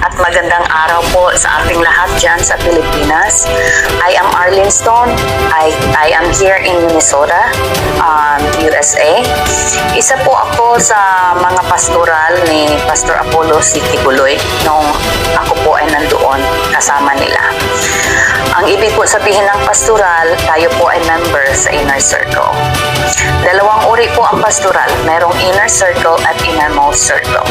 at magandang araw po sa ating lahat dyan sa Pilipinas. I am Arlene Stone. I am here in Minnesota, USA. Isa po ako sa mga pastoral ni Pastor Apollo C. Tibuloy nung ako po ay nandoon kasama nila. Ang ibig po sabihin ng pastoral, tayo po ay member sa inner circle. Dalawang uri po ang pastoral, merong inner circle at innermost circle.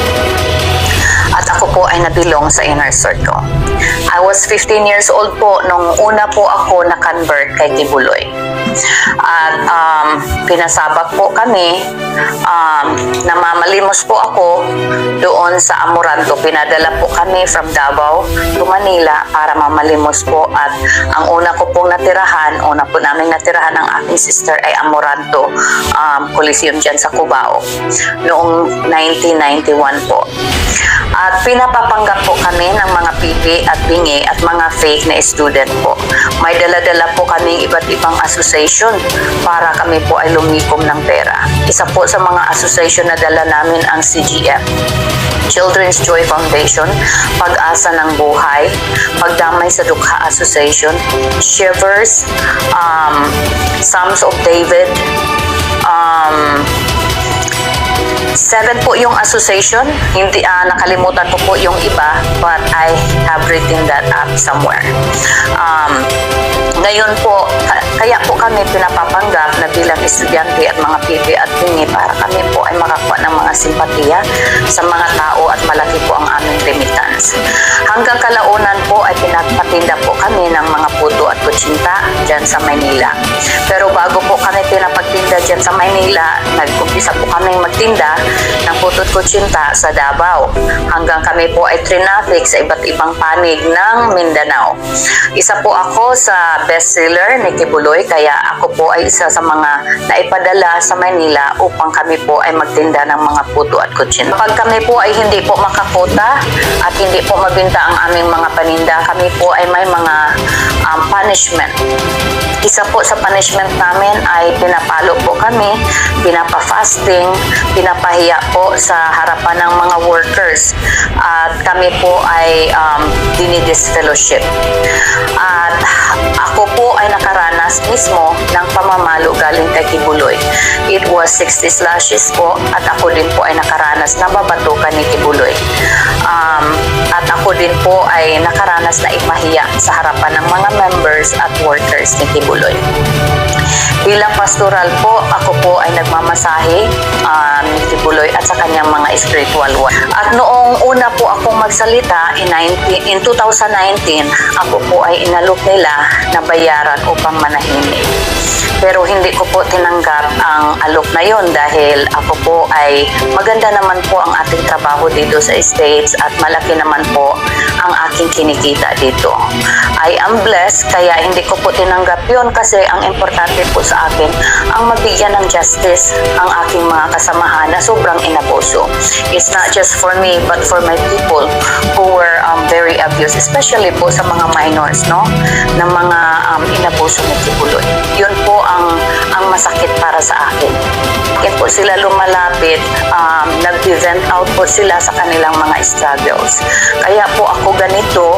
At ako po ay nabilong sa inner circle. I was 15 years old po nung una po ako na-convert kay Tibuloy. At pinasabak po kami, namamalimos po ako doon sa Amoranto. Pinadala po kami from Davao to Manila para mamalimos po. At ang una ko pong natirahan, una po namin natirahan ng aking sister ay Amoranto Coliseum dyan sa Cubao noong 1991 po. At pinapapanggap po kami ng mga pipi at bingi at mga fake na student po. May dala-dala po kaming iba't ibang association para kami po ay lumikom ng pera. Isa po sa mga association na dala namin ang CGF, Children's Joy Foundation, Pag-asa ng Buhay, Pagdamay sa Dukha Association, Shivers, Psalms of David, 7 po yung association. Hindi nakalimutan ko po yung iba, but I have written that up somewhere. Ngayon po, kaya po kami pinapapanggap na bilang estudyante at mga pipi at bingi para kami po ay makakuha ng mga simpatiya sa mga tao at malaki po ang aming remittance. Hanggang kalaunan po ay pinagpatinda po kami ng mga puto at kutsinta dyan sa Maynila. Pero bago po kami pinapagtinda dyan sa Maynila, nag-umpisa po kami magtinda ng puto at kutsinta sa Davao. Hanggang kami po ay trinafic sa iba't ibang panig ng Mindanao. Isa po ako sa bestseller ni Tibuloy, kaya ako po ay isa sa mga naipadala sa Manila upang kami po ay magtinda ng mga puto at kutsinta. Kapag kami po ay hindi po makakota at hindi po mabinta ang aming mga paninda, kami po ay may mga punishment. Isa po sa punishment namin ay pinapalo po kami, pinapa-fasting, pinapahiya po sa harapan ng mga workers, at kami po ay dinidisfellowship. At ako po ay nakaranas mismo ng pamamalo galing kay Tibuloy. It was 60 slashes po, at ako din po ay nakaranas na babatukan ni Tibuloy. At ako din po ay nakaranas na ipahiya sa harapan ng mga members at workers ni Tibuloy. Bilang pastoral po, ako po ay nagmamasahe ni Tibuloy at sa kanyang mga spiritual work. At noong una po akong magsalita, in 2019, ako po ay inalok nila na bayaran upang manahimik. Pero hindi ko po tinanggap ang alok na yon dahil ako po ay maganda naman po ang ating trabaho dito sa States at malaki naman po ang aking kinikita dito. I am blessed, kaya hindi ko po tinanggap yon kasi ang importante po sa akin ang mabigyan ng justice ang aking mga kasamahan na sobrang inabuso. It's not just for me but for my people who were very abused, especially po sa mga minors, no, na mga inabuso ni Tibuloy. Yun po ang masakit para sa akin. Bakit po sila lumalapit, nag-vent out po sila sa kanilang mga struggles. Kaya po ako ganito,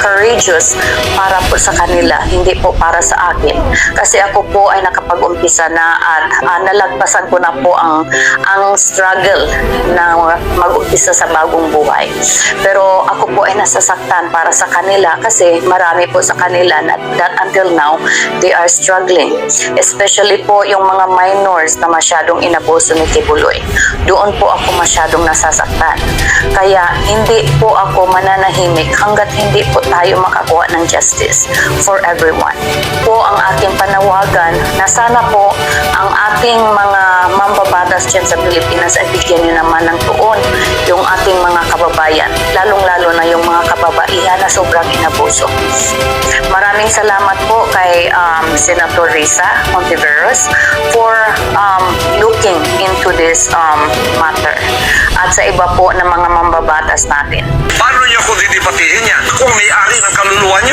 courageous para po sa kanila, hindi po para sa akin. Kasi ako po ay nakapag-umpisa na at nalagpasan ko na po ang struggle na mag-umpisa sa bagong buhay. Pero ako po ay nasasaktan para sa kanila kasi marami po sa kanila that until now, they are struggling. Especially po yung mga minors na masyadong inabuso ni Tibuloy. Doon po ako masyadong nasasaktan. Kaya hindi po ako mananahimik hanggat hindi po tayo makakuha ng justice for everyone. Po ang aking panawagan na sana po ang ating mga mambabatas dyan sa Pilipinas ay bigyan nyo naman ng tuon yung ating mga kababayan, lalong-lalo na yung mga kababaihan na sobrang inabuso. Maraming salamat po kay Senator Risa Hontiveros for looking into this matter at sa iba po ng mga mambabatas natin. Paano niyo kung didipatiin yan? Kung may-ari ng kaluluwa niyo?